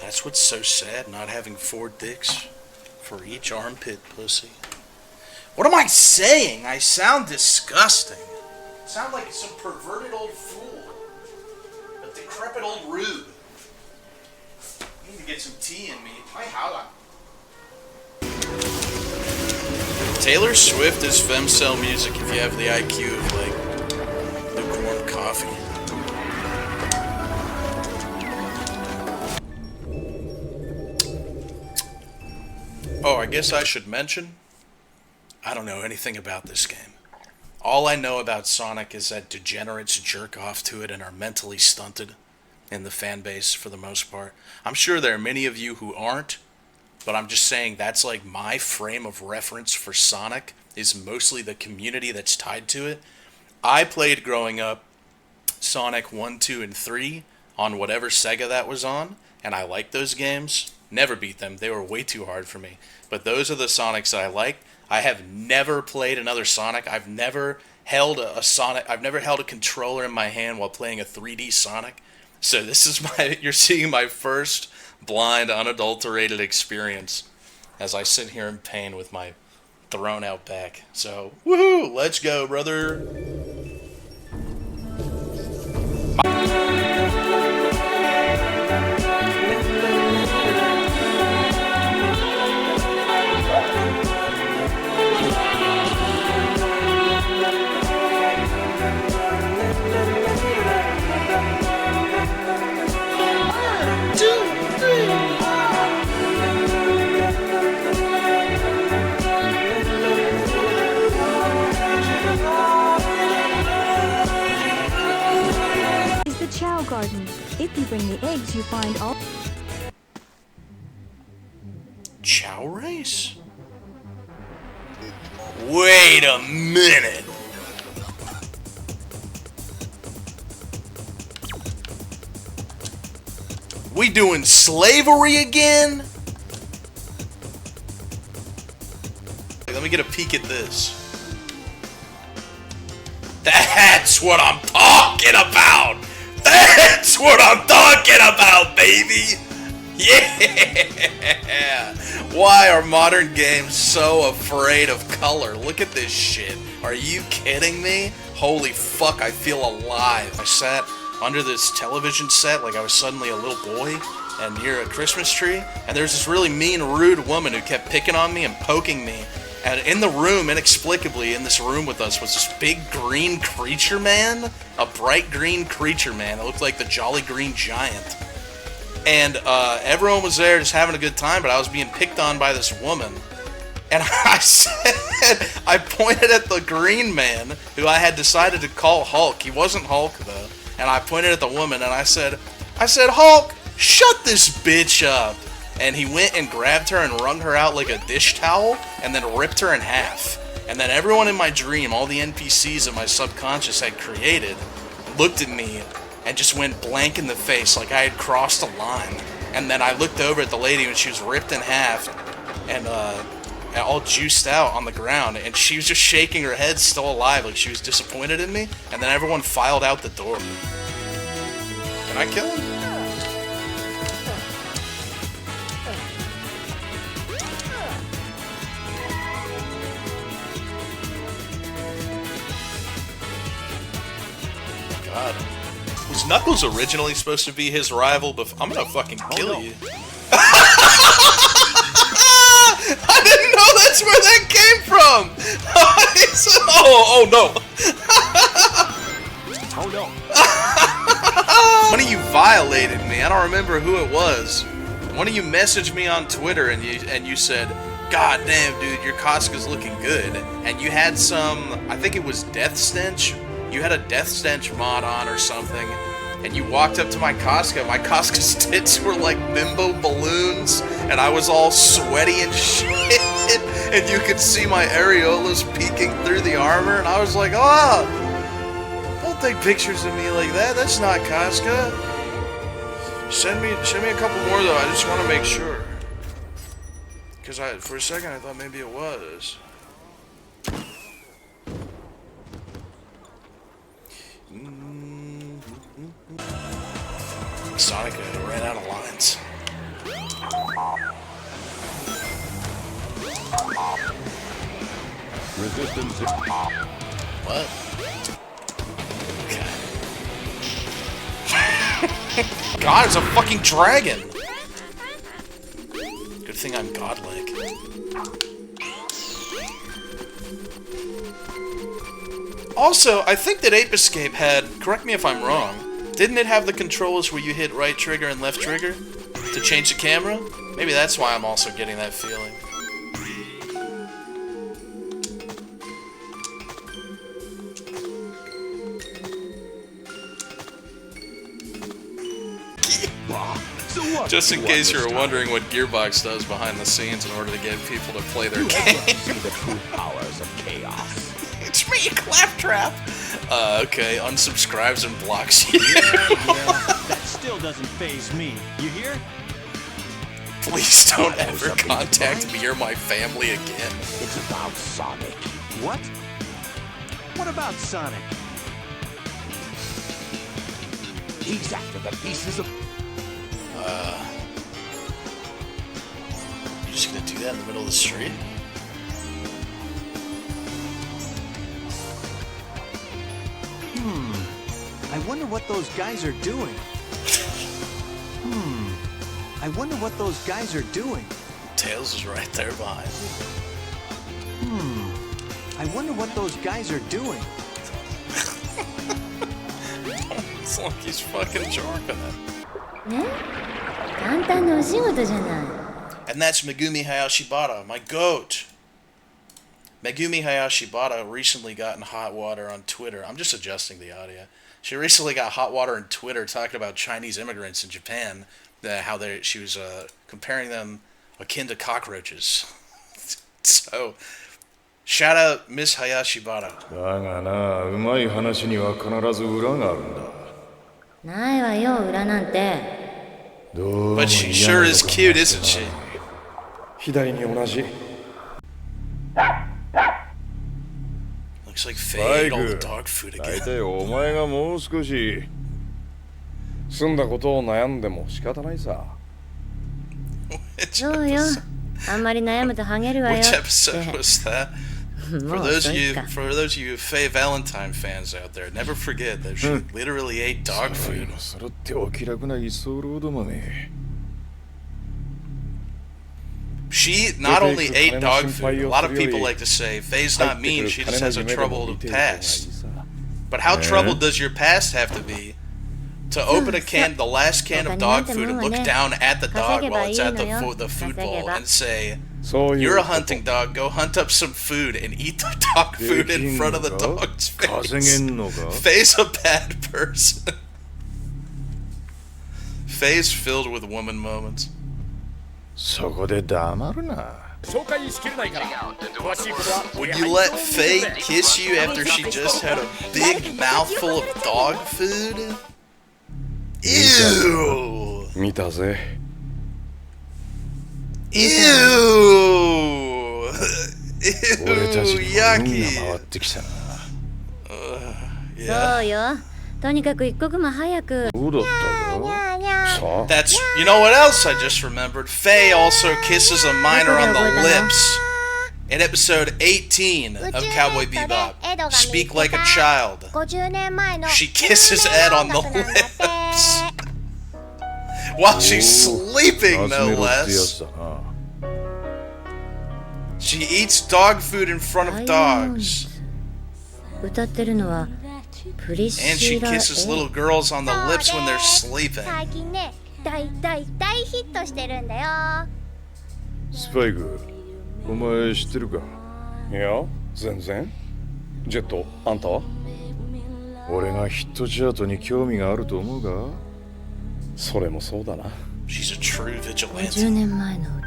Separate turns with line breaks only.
That's what's so sad, not having 4 dicks for each armpit pussy. What am I saying? I sound disgusting. I sound like some perverted old fool. A decrepit old rube. I need to get some tea in me. My holla. Taylor Swift is femcel music if you have the IQ of, like, lukewarm coffee. Oh, I guess I should mention, I don't know anything about this game. All I know about Sonic is that degenerates jerk off to it and are mentally stunted in the fan base for the most part. I'm sure there are many of you who aren't, but I'm just saying that's like my frame of reference for Sonic is mostly the community that's tied to it. I played growing up Sonic 1, 2, and 3 on whatever Sega that was on, and I liked those games. Never beat them. They were way too hard for me. But those are the Sonics that I like. I have never played another Sonic. I've never held a Sonic. I've never held a controller in my hand while playing a 3D Sonic. So this is you're seeing my first blind, unadulterated experience as I sit here in pain with my thrown out back. So, woohoo! Let's go, brother!
Chow garden. If you bring the eggs, you find all.
Chow race? Wait a minute. We doing slavery again? Let me get a peek at this. That's what I'm talking about! That's what I'm talking about, baby! Yeah! Why are modern games so afraid of color? Look at this shit. Are you kidding me? Holy fuck, I feel alive. I sat under this television set like I was suddenly a little boy and near a Christmas tree, and there's this really mean, rude woman who kept picking on me and poking me. And in the room, inexplicably, in this room with us was this big green creature man. A bright green creature man that looked like the Jolly Green Giant. And everyone was there just having a good time, but I was being picked on by this woman. And I said, I pointed at the green man, who I had decided to call Hulk. He wasn't Hulk, though. And I pointed at the woman, and I said, Hulk, shut this bitch up. And he went and grabbed her and wrung her out like a dish towel, and then ripped her in half. And then everyone in my dream, all the NPCs that my subconscious had created, looked at me and just went blank in the face like I had crossed a line. And then I looked over at the lady and she was ripped in half and all juiced out on the ground. And she was just shaking her head, still alive, like she was disappointed in me. And then everyone filed out the door. Can I kill him? God. Was Knuckles originally supposed to be his rival? I'm gonna fucking kill you. I didn't know that's where that came from! Oh no!
Oh no.
One of you violated me. I don't remember who it was. One of you messaged me on Twitter and you said, "God damn, dude, your casca's looking good." And you had some, I think it was Death Stench. You had a Death Stench mod on or something, and you walked up to my casca. My casca's tits were like bimbo balloons, and I was all sweaty and shit, and you could see my areolas peeking through the armor, and I was like, oh, don't take pictures of me like that. That's not casca. Send me a couple more though. I just want to make sure, because for a second I thought maybe it was. Sonic ran out of lines. What? Okay. God, it's a fucking dragon! Good thing I'm godlike. Also, I think that Ape Escape had, correct me if I'm wrong, didn't it have the controls where you hit right trigger and left trigger to change the camera? Maybe that's why I'm also getting that feeling. Just in case you were wondering what Gearbox does behind the scenes in order to get people to play their game.
The true powers of chaos.
It's me, Claptrap! Okay, unsubscribes and blocks you.
That still doesn't faze me. You hear?
Please don't ever contact me or my family again.
It's about Sonic.
What? What about Sonic?
He's after the pieces of...
You're just gonna do that in the middle of the street?
I wonder what those guys are doing. I wonder what those guys are doing.
Tails is right there behind
I wonder what those guys are doing.
It's like he's fucking jorkin it.
ね、簡単なお仕事じゃない。
And that's Megumi Hayashibara, my goat. Megumi Hayashibara recently got in hot water on Twitter. I'm just adjusting the audio. She recently got hot water on Twitter talking about Chinese immigrants in Japan, how she was comparing them akin to cockroaches. So, shout out Miss Hayashibara.
だがな、うまい話には必ず裏があるんだ。
ないわよ、裏なんて。
どうも
But she sure is cute, isn't she?
左に同じ。
Looks like Faye ate all the dog food
大
again.
体お前がもう少し済んだことを悩んでも仕方ないさ。
Which
そうよ。あんまり悩むとハゲるわよ。
Which episode was that?
も
For
う
those
そ
of
う
you,
か。
for those of you Faye Valentine fans out there, never forget that she literally ate dog
そういう
food.
の揃ってお気楽な居候どもめ。
She not only ate dog food. A lot of people like to say Faye's not mean. She just has a troubled past. But how troubled does your past have to be to open a can, the last can of dog food, and look down at the dog while it's at the food bowl and say, "You're a hunting dog. Go hunt up some food and eat the dog food in front of the dog's face."
稼げんのか
Faye's a bad person. Faye's filled with woman moments.
そこで黙るな。
Would you let Faye kiss you after she just had a big mouthful of dog food? Ew!
見たぜ。
Ew!
俺たち
Ew!
にも運が
Yucky!
回ってきたな。
そうよ。とにかく一刻も早く。
どうだったかさあ
That's, you know what else I just remembered? Faye also kisses a miner on the lips in episode 18 of Cowboy Bebop. Speak like a child.
50年前の
She kisses Ed on the lips while she's sleeping,
集
no
めろってや
less.
つだな。
She eats dog food in front of dogs,
歌ってるのはプリ
and
シ
she
ラ
kisses little girls on the lips when they're sleeping.
最近ね、大ヒットしてるんだよ。
スパイク、お前知ってるか？いや、全然。ジェット、あんたは？俺がヒットチャートに興味があると思うが？それもそうだな。
She's a true
50
vigilante.
年前の歌